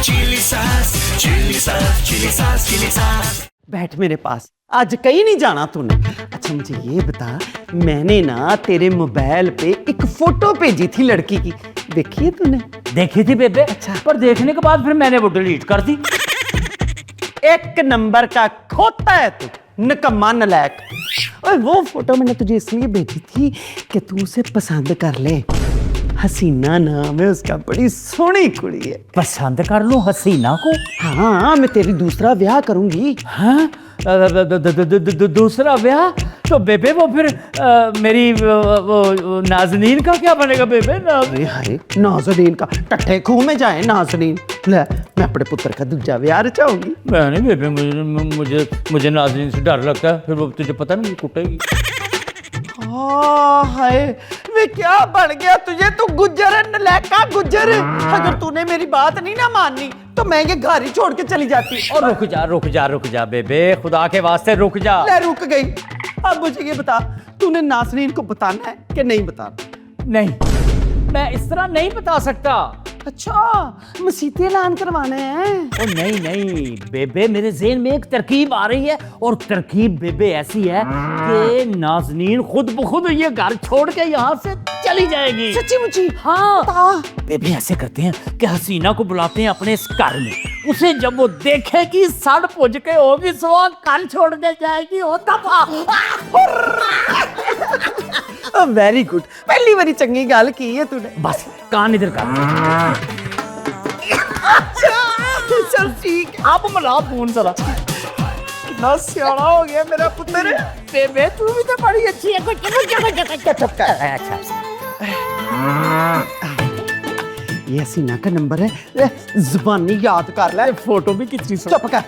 Chilli सास, chilli सास, chilli सास, चिली सास। बैठ मेरे पास, आज कहीं नहीं जाना तूने। अच्छा मुझे ये बता, मैंने ना तेरे मोबाइल पे एक फोटो भेजी थी लड़की की, देखी है तूने? देखी थी बेबे। अच्छा। पर देखने के बाद फिर मैंने वो डिलीट कर दी। एक नंबर का खोता है तू, निकम्मा नलायक। और वो फोटो मैंने तुझे इसलिए भेजी थी कि तू उसे पसंद कर ले। हसीना नाम है उसका, बड़ी सोहनी कुड़ी है। पसंद कर लूं हसीना को? हाँ, मैं तेरी दूसरा ब्याह करूंगी। हाँ, दूसरा ब्याह? तो बेबे वो फिर मेरी वो नाज़नीन का क्या बनेगा बेबे? अरे हाय, नाज़नीन का टट्टे खूह में जाए नाज़नीन। ले, मैं अपने पुत्र का दूसरा ब्याह रचाऊंगी। मैं नहीं बेबे, मुझे नाज़नीन से डर लगता है, फिर वो तुझे पता नहीं कुटेगी। हाय, मैं क्या बन गया तुझे? तू गुज्जर है, नलायका गुज्जर। अगर तूने मेरी बात नहीं ना मानी तो मैं ये घर ही छोड़ के चली जाती। और रुक जा बेबे, खुदा के वास्ते रुक जा। ले, रुक गई। अब मुझे ये बता, तूने नाज़नीन को बताना है कि नहीं बताना? नहीं, मैं इस तरह नहीं बता सकता। अच्छा, मसीती ऐलान करवाने हैं? ओ नहीं बेबे, मेरे ज़हन में एक तरकीब आ रही है, और तरकीब बेबे ऐसी है कि नाज़नीन खुद ब खुद ये घर छोड़ के यहाँ से चली जाएगी। सच्ची मुच्ची? हाँ बेबे, ऐसे करते हैं कि हसीना को बुलाते हैं अपने इस घर में। उसे जब वो देखेगी सड़ पुज के होगी, सो घर छोड़ने जाएगी। ओ तब वेरी गुड, पहली बारी चंगी गल की है तूने। बस कान इधर कर। चल ठीक है, आप मिला फोन जरा। कितना सियाना हो गया मेरा पुत्र। बेबे तू भी तो बड़ी अच्छी है। अच्छा, ये हसीना का नंबर है, ले, जुबानी याद कर ले। फोटो भी कितनी चुप कर।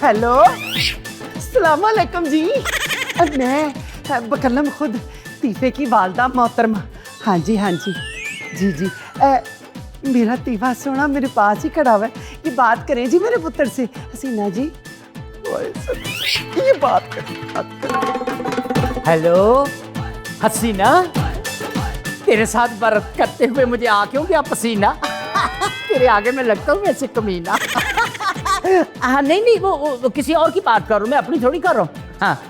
हेलो, अस्सलाम वालेकुम जी। मैं बकलम खुद तीफे की वालदा मोहतरमा। हाँ जी जी। मेरा तीफा सोना मेरे पास ही खड़ा हुआ है, ये बात करें जी मेरे पुत्र से। हसीना जी, ये बात करें। हेलो हसीना, तेरे साथ बर्फ करते हुए मुझे आ क्यों गया पसीना? तेरे आगे मैं लगता हूँ वैसे कमीना। हाँ नहीं, वो किसी और की बात कर रहा हूँ, मैं अपनी थोड़ी कर रहा हूँ। हाँ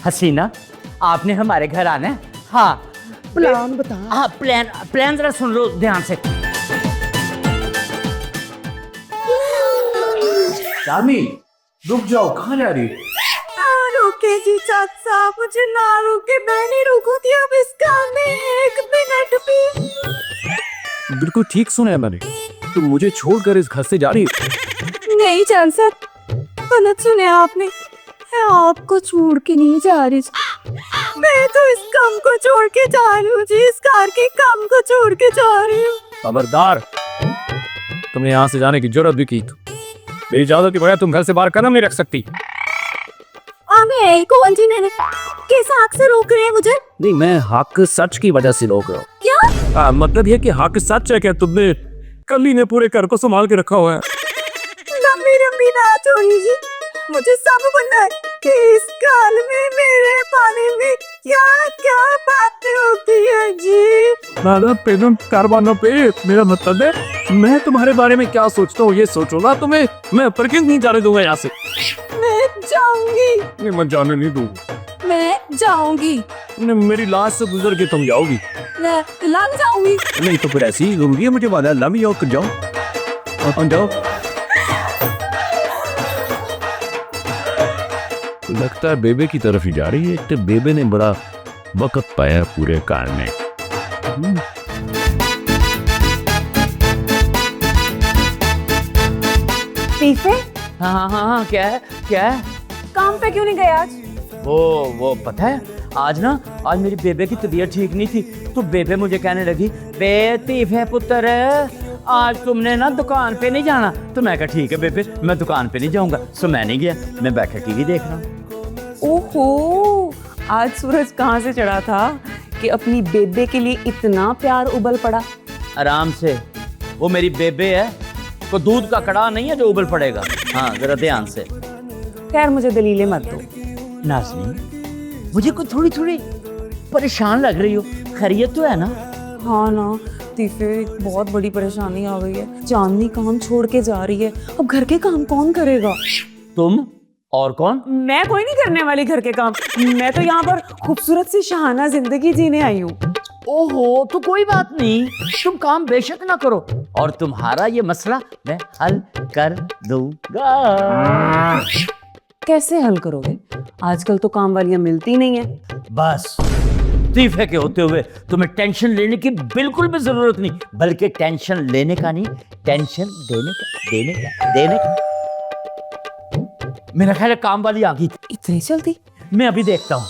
हसीना, आपने हमारे घर आना है। हाँ, प्लान बता। हाँ प्लान जरा सुन लो ध्यान से। शामी, रुक जाओ, कहाँ जा रही? रुके जी चाचा, मुझे ना रुके, मैं नहीं रुकूंगी अब इस काम में एक मिनट भी। बिल्कुल ठीक सुना है मैंने, तुम मुझे छोड़कर इस घर से जा रही हो? नहीं जान सर, गलत सुने आपने। मैं आपको छोड़ के नहीं जा रही, मैं तो इस काम को छोड़ के जा रही हूँ जी, इस कार के काम को छोड़ के जा रही हूँ। खबरदार, तुमने यहाँ से जाने की जरूरत भी की तो मेरी इजाजत के बगैर तुम घर से बाहर कदम नहीं रख सकती। कौन जी मैंने किस हक से रोक रहे हैं मुझे? नहीं, मैं हक सच की वजह से रोक रहा हूँ। क्या मतलब ये कि हक सच है क्या? तुमने कली ने पूरे घर को संभाल के रखा हुआ है। लंबी ना छोड़ी जी, मुझे सब पता है कि इस काल में मेरे पानी में क्या क्या बातें होती है जी। दादा प्रेम कारवानों पे मेरा मतलब है मैं तुम्हारे बारे में क्या सोचता हूँ ये सोचो ना। तुम्हें मैं ऊपर क्यों नहीं जाने दूंगा यहाँ से? मैं जाऊंगी। नहीं, मैं जाने नहीं दूंगा। मैं जाऊंगी। मेरी लाश से गुजर के तुम जाओगी? मैं लग जाऊंगी। नहीं तो फिर ऐसी ही जरूरी है मुझे वादा लमी और जाओ जाओ। लगता है बेबे की तरफ ही जा रही है। तो बेबे ने बड़ा वक्त पाया पूरे कार में। तीफे, हाँ क्या है? काम पे क्यों नहीं गए आज? वो पता है, आज मेरी बेबे की तबीयत ठीक नहीं थी, तो बेबे मुझे कहने लगी, बे तीफे पुत्र आज तुमने ना दुकान पे नहीं जाना। तो मैं कहा ठीक है बेबे, मैं दुकान पे नहीं जाऊंगा। सो मैं नहीं गया, मैं बैठा टीवी देख रहा हूँ। ओहो, आज सूरज कहाँ से चढ़ा था कि अपनी बेबे के लिए इतना प्यार उबल पड़ा? आराम से, वो मेरी बेबे है, वो दूध का कड़ा नहीं है जो उबल पड़ेगा। हाँ जरा ध्यान से। खैर मुझे दलीलें मत दो। नाज़नीन, मुझे कुछ थोड़ी परेशान लग रही हो, खैरियत तो है ना? हाँ ना तीफे, बहुत बड़ी परेशानी आ गई है। चांदनी काम छोड़ के जा रही है, अब घर के काम कौन करेगा? तुम और कौन? मैं कोई नहीं करने वाली घर के काम। मैं तो यहाँ पर खूबसूरत सी शहाना जिंदगी जीने आई हूँ। ओहो, तो कोई बात नहीं, तुम काम बेशक ना करो और तुम्हारा ये मसला मैं हल कर दूंगा। कैसे हल करोगे? आजकल तो काम वालियाँ मिलती नहीं है। बस तीफे के होते हुए तुम्हें टेंशन लेने की बिल्कुल भी जरूरत नहीं, बल्कि टेंशन लेने का नहीं, टेंशन देने का। मेरा ख्याल है काम वाली आ गई। इतनी जल्दी? मैं अभी देखता हूँ।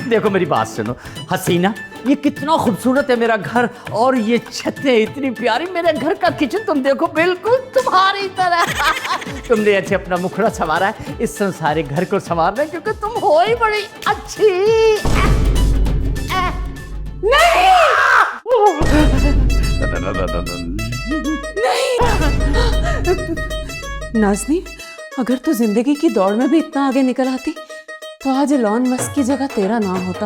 देखो मेरी बात सुनो हसीना, ये कितना खूबसूरत है मेरा घर और ये छतें इतनी प्यारी। मेरे घर का किचन तुम देखो, बिल्कुल तुम्हारी तरह। तुमने अच्छे अपना मुखड़ा संवारा है इस संसारी घर को संवारना, क्योंकि तुम हो ही बड़ी अच्छी। नाज़नीन, अगर तू जिंदगी की दौड़ में भी इतना आगे निकल आती तो आज एलॉन मस्क की जगह तेरा नाम होता।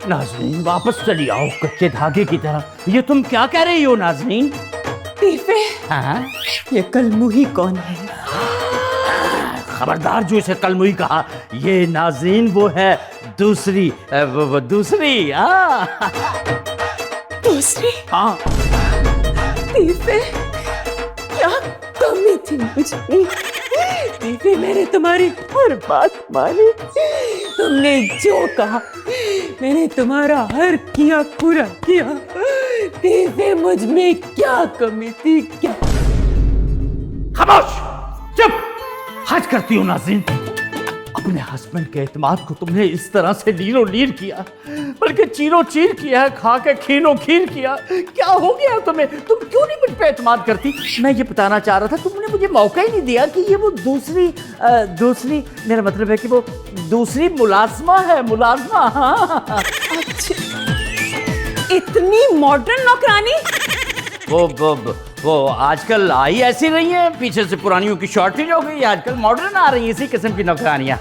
नाज़नीन वापस चली आओ कच्चे धागे की तरह। ये तुम क्या कह रही हो नाज़नीन? तीफे, हाँ? ये कलमुही कौन है? खबरदार जो इसे कलमुही कहा। ये नाज़नीन वो है दूसरी, वो दूसरी। हाँ दूसरी? हाँ। तीफे, क्या कमी थी मुझे? तीफे, मैंने तुम्हारी हर बात मानी। तुमने जो कहा मैंने तुम्हारा हर किया पूरा किया। तीफे, मुझ में क्या कमी थी? क्या? खामोश, चुप। हज करती हो नाज़नीन, अपने हस्बैंड के एतमाद को तुमने इस तरह से लीरो लीर किया, बल्कि चीरो चीर किया है, खा के खीनो खीर किया। क्या हो गया तुम्हें? तुम क्यों नहीं मुझ पे एतमाद करती? मैं ये बताना चाह रहा था, तुमने मुझे मौका ही नहीं दिया कि ये वो दूसरी मेरा मतलब है कि वो दूसरी मुलाजमा है, मुलाजमा। हाँ। अच्छा, इतनी मॉडर्न नौकरानी? वो आजकल आई ऐसी रही है, पीछे से पुरानियों की शॉर्टेज हो गई, आजकल मॉडर्न आ रही है इसी किस्म की नौकरानियां।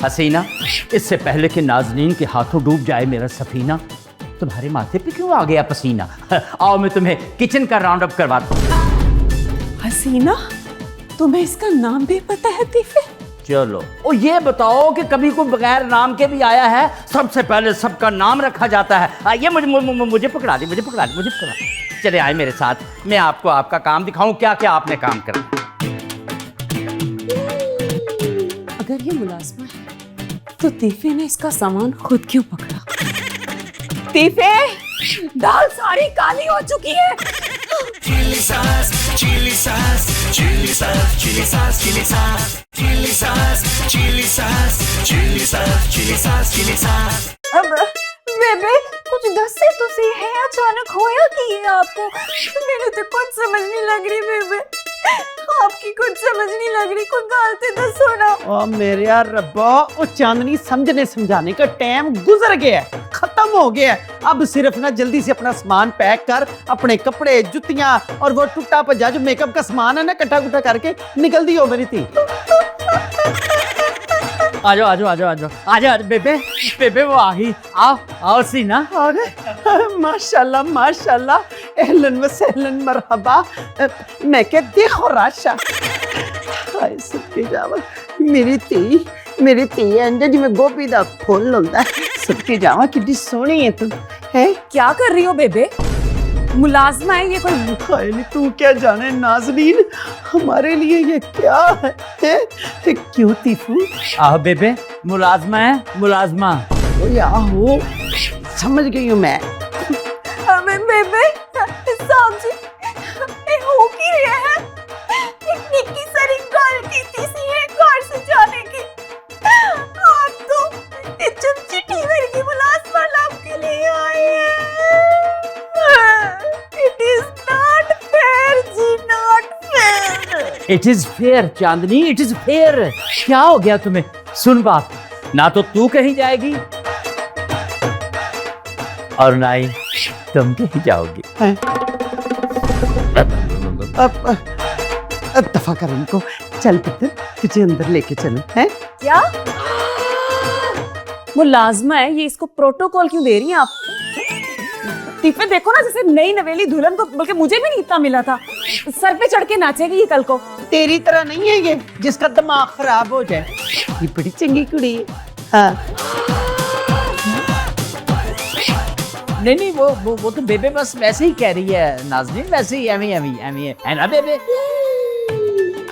हसीना, इससे पहले कि नाज़नीन के हाथों डूब जाए मेरा सफीना, तुम्हारे माथे पे क्यों आ गया पसीना? आओ मैं तुम्हें किचन का राउंड अप करवाता हूं। हसीना, तुम्हें इसका नाम भी पता है तीफे? चलो, और ये बताओ कि कभी कोई बगैर नाम के भी आया है? सबसे पहले सबका नाम रखा जाता है। आइए, मुझे पकड़ा दी। चले आए मेरे साथ, मैं आपको आपका काम दिखाऊं, क्या क्या आपने काम करा। अगर ये मुलाजमा है तो तीफे ने इसका सामान खुद क्यों पकड़ा? तीफे, दाल सारी काली हो चुकी है। Chilli sauce, chilli sauce, chilli sauce, chilli sauce, chilli sauce, chilli sauce, chilli sauce, chilli sauce, chilli sauce, chilli sauce. अब बेबे, कुछ दस से तो सही है, अचानक होया कि ये आपको? मेरे तो कुछ समझ नहीं लग रही बेबे, आपकी कुछ समझ नहीं लग रही, कुछ गालते दसो ना। ओ मेरे यार रब्बा, वो चांदनी समझने समझाने का टाइम गुजर गया है, खत्म हो गया है। अब सिर्फ ना जल्दी से अपना सामान पैक कर, अपने कपड़े, जुतियां और वो टूटा पजा जो मेकअप का सामान है ना, कट्टा कुट्टा करके निकल दी हो मेरी थी। आ जाओ बेबे वो आ गई। आओ सीना। अरे माशाल्लाह माशाल्लाह, एहलन व सहलन मरहबा। मैं क्या देखो राशा, हाय सबके जावा मेरी धी अंदर जिवें गोभी दा फुल हुंदा। सबके जावा कितनी सोहनी है तू, है? क्या कर रही हो बेबे? मुलाजमा है ये कोई? हाय नी, तू क्या जाने नाज़नीन, हमारे लिए ये क्या है? क्यों तीफू? आओ बेबे, मुलाजमा है, मुलाजमा। ओ या हो, समझ गई हूँ मैं। अबे बेबे, साहब जी, ये हो की रहा है? एक निक्की सारी गलती थी सी है घर से जाने की। आप तो इज्जत चिट्ठी वर्गी मुलाजमा लाभ के लिए आए हैं। It is not fair जी, not fair। It is fair Chandni, it is fair. क्या हो गया तुम्हें? सुन बात, ना तो तू कहीं जाएगी और ना ही तुम कहीं जाओगी। अब दफा कर इनको। चल पुत्र, तुझे अंदर लेके चलो हैं। क्या वो लाजमा है, ये इसको प्रोटोकॉल क्यों दे रही हैं आप? तीफे देखो ना, जैसे नई नवेली दुल्हन को, बल्कि मुझे भी नहीं इतना मिला था। सर पे चढ़ के नाचेगी ये कल को। तेरी तरह नहीं है ये जिसका दिमाग खराब हो जाए। ये बड़ी चंगी कुड़ी है। हाँ नहीं, वो तो बेबे बस वैसे ही कह रही है नाज़नीन, वैसे ही एमी है ना बेबे।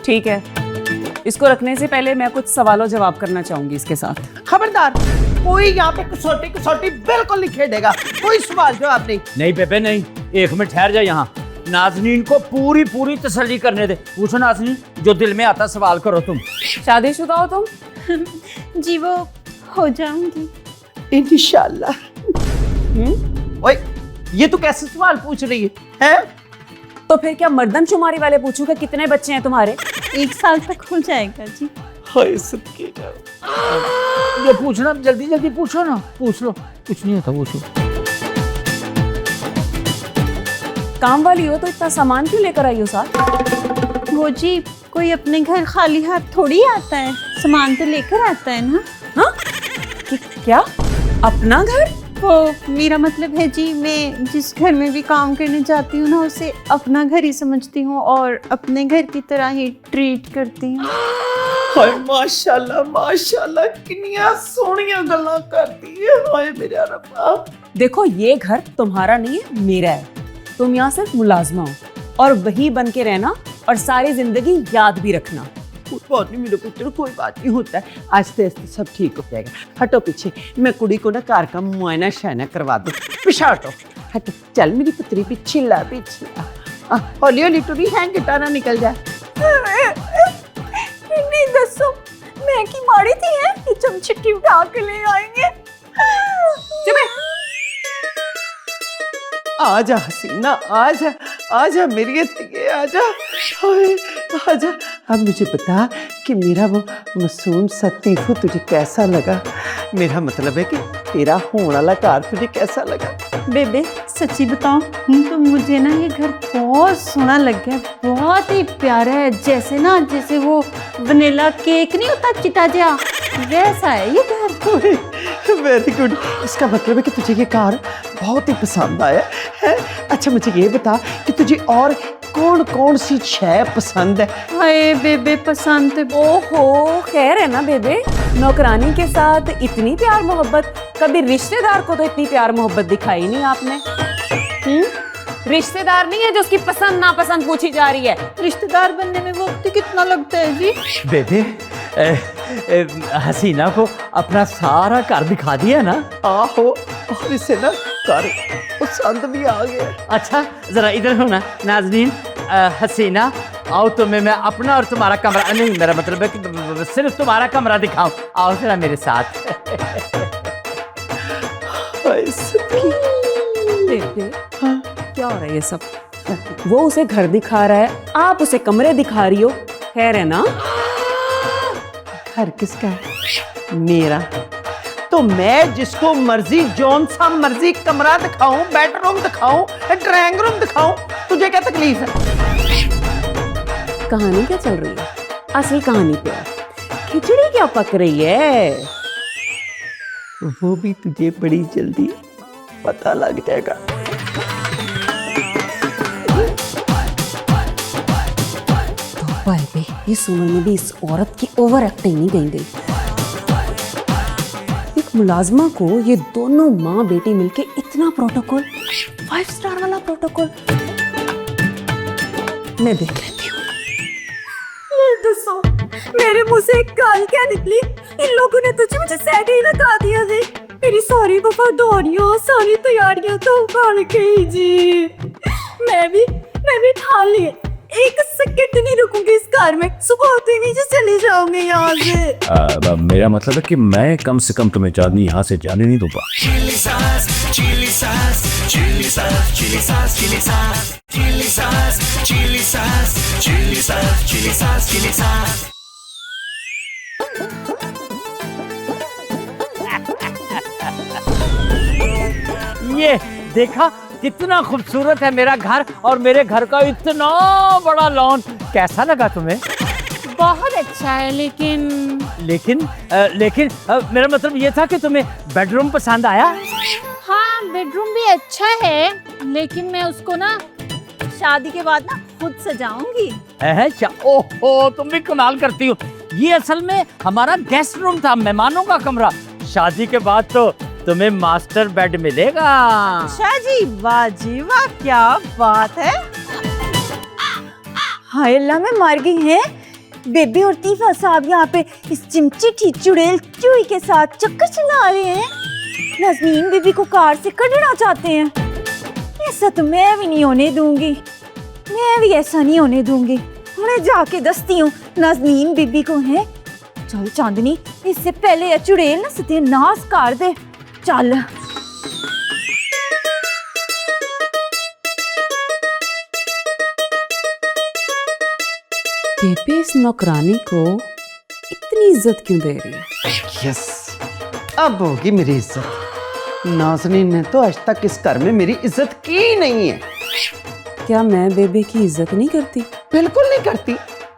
ठीक है, इसको रखने से पहले मैं कुछ सवालों जवाब करना चाहूंगी इसके साथ। खबरदार, कोई यहाँ पे कसौटी बिल्कुल नहीं खेलेगा। कोई सवाल जवाब नहीं। नहीं बेबे नहीं, एक मिनट ठहर जा यहाँ। नाज़नीन को पूरी तसल्ली करने दे। पूछो नाज़नीन, जो दिल में आता सवाल करो तुम। शादीशुदा हो तुम? जी वो हो जाऊंगी। इंशाल्लाह। ओए, ये तो कैसे सवाल पूछ रही है, हैं? तो फिर क्या मर्दमशुमारी वाले पूछूं कि कितने बच्चे हैं तुम्हारे? 1 साल तक हो जाएगा जी। हाय सदके जाओ। ये पूछना जल्दी पूछो ना, पूछ लो, कुछ नहीं होता, पूछो। काम वाली हो तो इतना सामान क्यों लेकर आई हो साथ? वो जी, कोई अपने घर खाली हाथ थोड़ी आता है, सामान तो लेकर आता है ना। हाँ? क्या अपना घर? वो मेरा मतलब है जी, मैं जिस घर में भी काम करने जाती हूँ ना, उसे अपना घर ही समझती हूँ और अपने घर की तरह ही ट्रीट करती हूँ। हाय माशाल्लाह कितनिया सोहनिया गल्लां करती है। हाय मेरा रब्बा। देखो, ये घर तुम्हारा नहीं है, मेरा है। तुम यहाँ सिर्फ मुलाजमा हो और वही बन के रहना और सारी जिंदगी याद भी रखना। कोई बात नहीं मेरे पुत्र, कोई बात नहीं, होता है। आस्ते आस्ते सब ठीक हो जाएगा। हटो पीछे, मैं कुड़ी को ना कार का मुआयना शायना करवा दूं। पीछे हटो, हटो। चल मेरी पुत्री, पीछे ला, पीछे ला। हौली हौली टुरी है, गिटार ना निकल जाए। नहीं दसो, मैं की मारी थी है, ये चमचटी उठा के ले आएंगे। आजा हसीना, आजा मेरी अतिये, आजा। हाय आजा। अब मुझे बता कि मेरा वो मासूम सा तीफू तुझे कैसा लगा? मेरा मतलब है कि तेरा होने वाला कार तुझे कैसा लगा? बेबे सच्ची बताओ तो मुझे ना ये घर बहुत सोहना लग गया, बहुत ही प्यारा है। जैसे वो वनीला केक नहीं होता चिटा जा, वैसा है ये घर। Very good. इसका मतलब है कि तुझे ये कार बहुत ही पसंद आया है। अच्छा मुझे ये बता कि तुझे और कौन सी शय पसंद है? हाय बेबे, पसंद तो ओहो, खैर है ना बेबे, नौकरानी के साथ इतनी प्यार मोहब्बत, कभी रिश्तेदार को तो इतनी प्यार मोहब्बत दिखाई नहीं आपने। रिश्तेदार नहीं है जो उसकी पसंद नापसंद पूछी जा रही है। रिश्तेदार बनने में वक्त कितना लगता है जी? बेबे हसीना को अपना सारा घर दिखा दिया ना? आहो, और इसे ना कार पसंद भी आ गया। अच्छा जरा इधर हो ना नाज़नीन। हसीना आओ, तुम्हें मैं अपना और तुम्हारा कमरा, नहीं मेरा मतलब है कि सिर्फ तुम्हारा कमरा दिखाऊं। आओ जरा मेरे साथ। बेबे क्या हो रहा है ये सब? वो उसे घर दिखा रहा है, आप उसे कमरे दिखा रही हो, खैर है ना? घर किसका है? मेरा। तो मैं जिसको मर्जी जौन सा मर्जी कमरा दिखाऊं, बेडरूम दिखाऊं, ड्राइंग रूम दिखाऊं, तुझे क्या तकलीफ है? कहानी क्या चल रही है? असली कहानी पे खिचड़ी क्या पक रही है? वो भी तुझे बड़ी जल्दी पता लग जाएगा। तो ये सुनने में भी इस औरत की ओवर एक्टिंग नहीं गई। एक मुलाजमा को ये दोनों माँ बेटी मिलके इतना प्रोटोकॉल, 5 स्टार वाला प्रोटोकॉल। मैं देख लेती हूँ। दसो, मेरे मुंह से एक गाल क्या निकली? इन लोगों ने तुझे मुझे सेट ही लगा दिया जी। मेरी सारी वफादारियां, सारी तैयारियां तो उखाड़ गई जी। मैं भी ठान ली, एक सेकंड नहीं रुकूंगी इस कार में, सुबह होते ही नीचे चले जाऊंगी यहाँ से। मेरा मतलब है कि मैं कम से कम तुम्हें चांदनी यहाँ से जाने नहीं दूंगा। Chili sauce, chili sauce, chili sauce, chili sauce, chili sauce, chili sauce, chili sauce, chili sauce, chili sauce, chili sauce. ये देखा कितना खूबसूरत है मेरा घर और मेरे घर का इतना बड़ा लॉन। कैसा लगा तुम्हें? बहुत अच्छा है, लेकिन लेकिन मेरा मतलब ये था कि तुम्हें बेडरूम पसंद आया? हाँ, बेडरूम भी अच्छा है, लेकिन मैं उसको ना शादी के बाद ना खुद सजाऊंगी। ओहो, तुम भी कमाल करती हो। ये असल में हमारा गेस्ट रूम था, मेहमानों का कमरा। शादी के बाद तो तुम्हें मास्टर बेड मिलेगा। अच्छा जी, वाह क्या बात है। हाय अल्लाह, मैं मर गई है। बेबी और तीफा साहब यहाँ पे इस चिमचिटी चुड़ैल चूही के साथ चक्कर चला रहे हैं। नाज़नीन बीबी को कार से कढ़ना चाहते हैं। ऐसा तो मैं भी नहीं होने दूंगी, मैं भी ऐसा नहीं होने दूंगी। उन्हें जाके दसती हूँ नाज़नीन बीबी को है। चल चांदनी, इससे पहले ये चुड़ैल ना सत्यानाश कर दे। चल बेबे इस नौकरानी को इतनी इज्जत क्यों दे रही है? यस, अब होगी मेरी इज्जत। नाज़नीन ने तो आज तक इस घर में मेरी इज्जत की ही नहीं है। क्या मैं बेबे की इज्जत नहीं करती? बिल्कुल नहीं करती।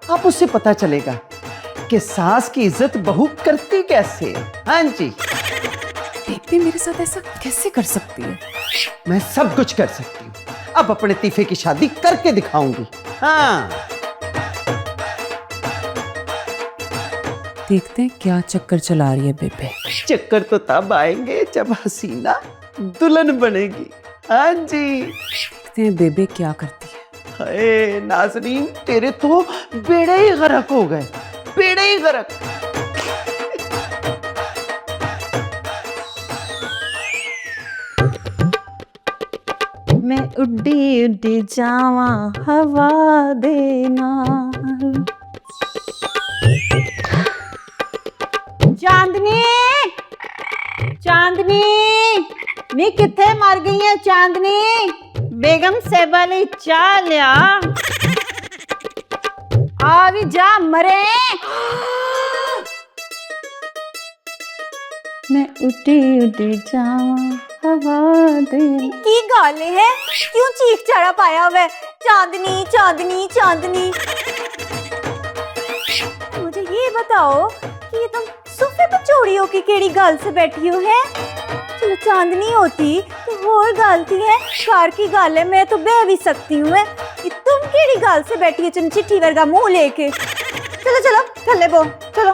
अब उससे पता चलेगा कि सास की इज्जत बहू करती कैसे है। हाँ जी, बेबे मेरे साथ ऐसा कैसे कर सकती है? मैं सब कुछ कर सकती हूँ। अब अपने तीफे की शादी करके दिखाऊंगी। हाँ, देखते हैं क्या चक्कर चला रही है बेबे। चक्कर तो तब आएंगे जब हसीना दुल्हन बनेगी। हाँ जी। देखते हैं बेबे क्या करती है। हाय नाज़रीन, तेरे तो बेड़े ही गरक हो गए, बेड़े ही गरक। मैं उड्डी उड्डी जावा हवा देना। चांदनी, चांदनी नी किथे मर गई है? चांदनी, बेगम साहिबा लई चाह लिया। आ भी जा मरे। मैं उड्डी उड्डी जावा हवा दे। की गल है, क्यों चीख चढ़ा पाया हुआ है? चांदनी चांदनी चांदनी। मुझे ये बताओ कि ये तुम सोफे पे चोरी होके केड़ी गल से बैठी हो है? चलो चांदनी होती तो और गल थी है, कार की गल है, मैं तो बह भी सकती हूँ। तुम केड़ी गल से बैठी हो चिट्ठी वर्गा मुंह लेके? चलो चलो थल्ले बो, चलो।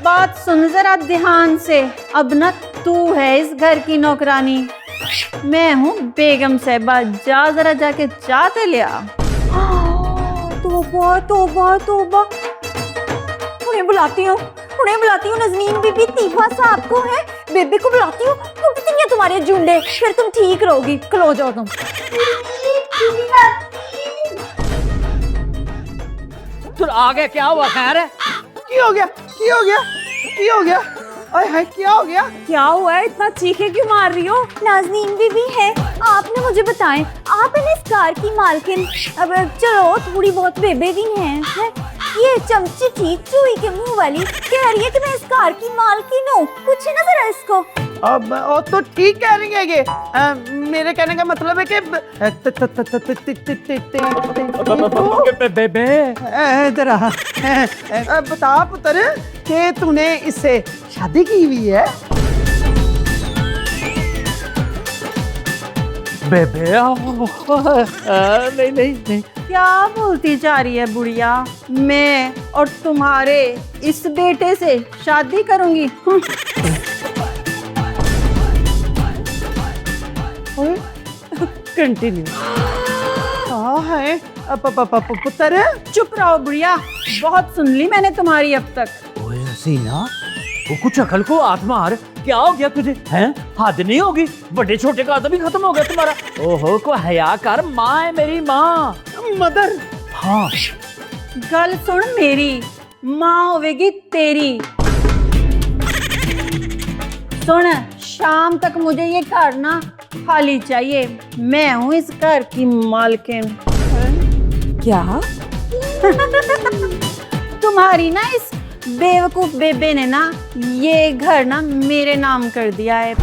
बात सुन जरा ध्यान से। अब ना तू है इस घर की नौकरानी, मैं हूँ बेगम साहिबा। जा जरा जाके चाहते लिया। तौबा तौबा तौबा। उन्हें बुलाती हूँ, उन्हें बुलाती हूँ। नाज़नीन बीबी तीफा साहब को है, बेबे को बुलाती हूँ। कुटती हैं तुम्हारे जुंडे, फिर तुम ठीक रहोगी। खलो जाओ तुम। तुम आ गए, क्या हुआ? खैर है? की हो गया? की हो गया? की हो गया? अरे हाय, क्या हो गया? क्या हुआ है? इतना चीखे क्यों मार रही हो? नाज़नीन बीबी है, आपने मुझे बताएं, आप है ना इस कार की मालकिन। अब चलो थोड़ी बहुत बेबे भी हैं। ये चमची थी चूही के मुंह वाली कह रही है कि मैं इस कार की मालकिन हूँ। कुछ है ना जरा इसको। अब वो तो ठीक कह रही है ये। मेरे कहने का मतलब है कि बेबे जरा बता पुत्र कि तूने इससे शादी की हुई है? बेबे नहीं नहीं नहीं। क्या बोलती जा रही है बुढ़िया? मैं और तुम्हारे इस बेटे से शादी करूंगी? कंटिन्यू। हाँ है पुत्र। चुप रहो बुढ़िया, बहुत सुन ली मैंने तुम्हारी अब तक। ओए हसीना, वो कुछ अकल को हाथ मार। क्या हो गया तुझे? हैं? हद नहीं होगी, बड़े छोटे का भी खत्म हो गया तुम्हारा। ओहो, को हया कर, माँ है मेरी माँ। मदर। हाँ, गल सुन मेरी, माँ होवेगी तेरी। सुन, शाम तक मुझे ये घर ना खाली चाहिए। मैं हूँ इस घर की मालकिन। क्या? तुम्हारी ना इस बेवकूफ बेबे ने ना ये घर ना मेरे नाम कर दिया है।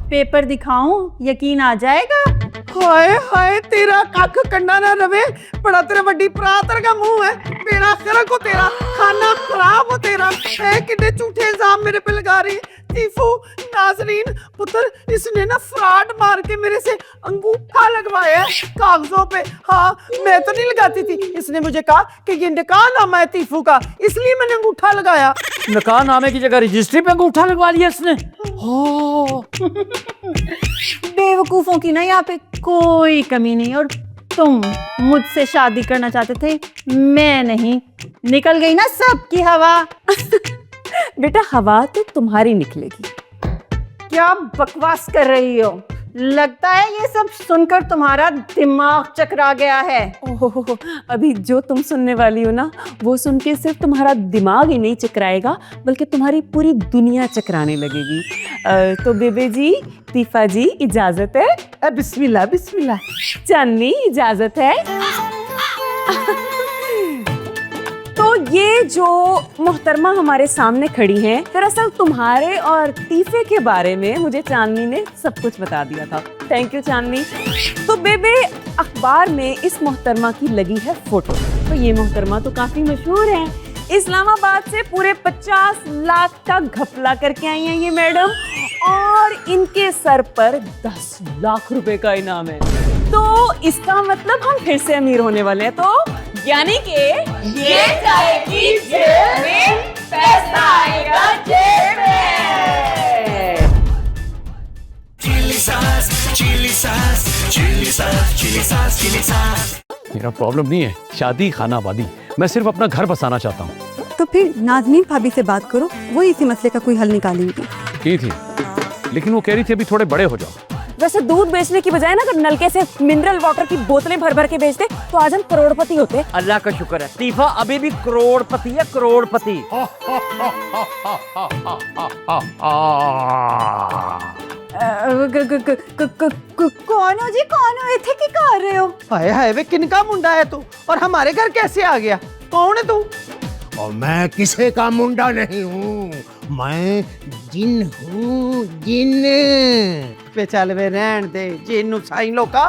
पेपर दिखाऊं, यकीन आ जाएगा। हाय हाय तेरा कख कंडा ना रवे, बड़ा तेरा वड्डी प्रातर का मुंह है, बेड़ा खरक हो तेरा, खाना खराब हो तेरा। है कितने झूठे इल्जाम मेरे पे लगा रही है। तीफू नाजरीन पुत्र, इसने ना फ्रॉड मार के मेरे से अंगूठा लगवाया है कागजों पे। हाँ मैं तो नहीं लगाती थी, इसने मुझे कहा कि ये निकाह नामा है तीफू का, इसलिए मैंने अंगूठा लगाया। निकाह नामे की जगह रजिस्ट्री पे अंगूठा लगवा लिया इसने। हो बेवकूफों की ना यहाँ पे कोई कमी नहीं। और तुम मुझसे शादी करना चाहते थे, मैं नहीं, निकल गई ना सबकी हवा। बेटा हवा तो तुम्हारी निकलेगी। क्या बकवास कर रही हो? लगता है ये सब सुनकर तुम्हारा दिमाग चकरा गया है। ओहो, अभी जो तुम सुनने वाली हो ना, वो सुन के सिर्फ तुम्हारा दिमाग ही नहीं चकराएगा, बल्कि तुम्हारी पूरी दुनिया चकराने लगेगी। तो बेबे जी, तीफा जी, इजाजत है? बिस्मिल्लाह बिस्मिल्लाह। चांदनी इजाजत है? तो ये जो मोहतरमा हमारे सामने खड़ी हैं, दरअसल तुम्हारे और तीफे के बारे में मुझे चांदनी ने सब कुछ बता दिया था। थैंक यू चांदनी। तो बेबे, अखबार में इस मोहतरमा की लगी है फोटो। तो ये मोहतरमा तो काफी मशहूर है, इस्लामाबाद से पूरे 50 लाख का घपला करके आई हैं ये मैडम, और इनके सर पर 10 लाख रुपए का इनाम है। तो इसका मतलब हम फिर से अमीर होने वाले हैं। तो यानी कि ये जाएगी जेब में, पैसा आएगा जेब में। Chilli sauce, chilli sauce, chilli sauce, chilli sauce, chilli sauce. मेरा प्रॉब्लम नहीं है शादी खानाबादी, मैं सिर्फ अपना घर बसाना चाहता हूँ। तो फिर नाज़नीन भाभी से बात करो, वो इसी मसले का कोई हल निकालेंगी। की थी, लेकिन वो कह रही थी अभी थोड़े बड़े हो जाओ। वैसे दूध बेचने की बजाय ना अगर नलके से मिनरल वाटर की बोतलें भर भर के बेचते तो आज हम करोड़पति होते। अल्लाह का शुक्र है, तीफा अभी भी करोड़पति है, करोड़पति। कौन हो जी, कौन हो? इथे की कर रहे हो? हाय हाय वे किनका मुंडा है तू, और हमारे घर कैसे आ गया? कौन है तू? और मैं किसी का मुंडा नहीं हूँ, मैं जिन हूँ, जिन। पे चल वे रहन दे, जिन्नू साई लोका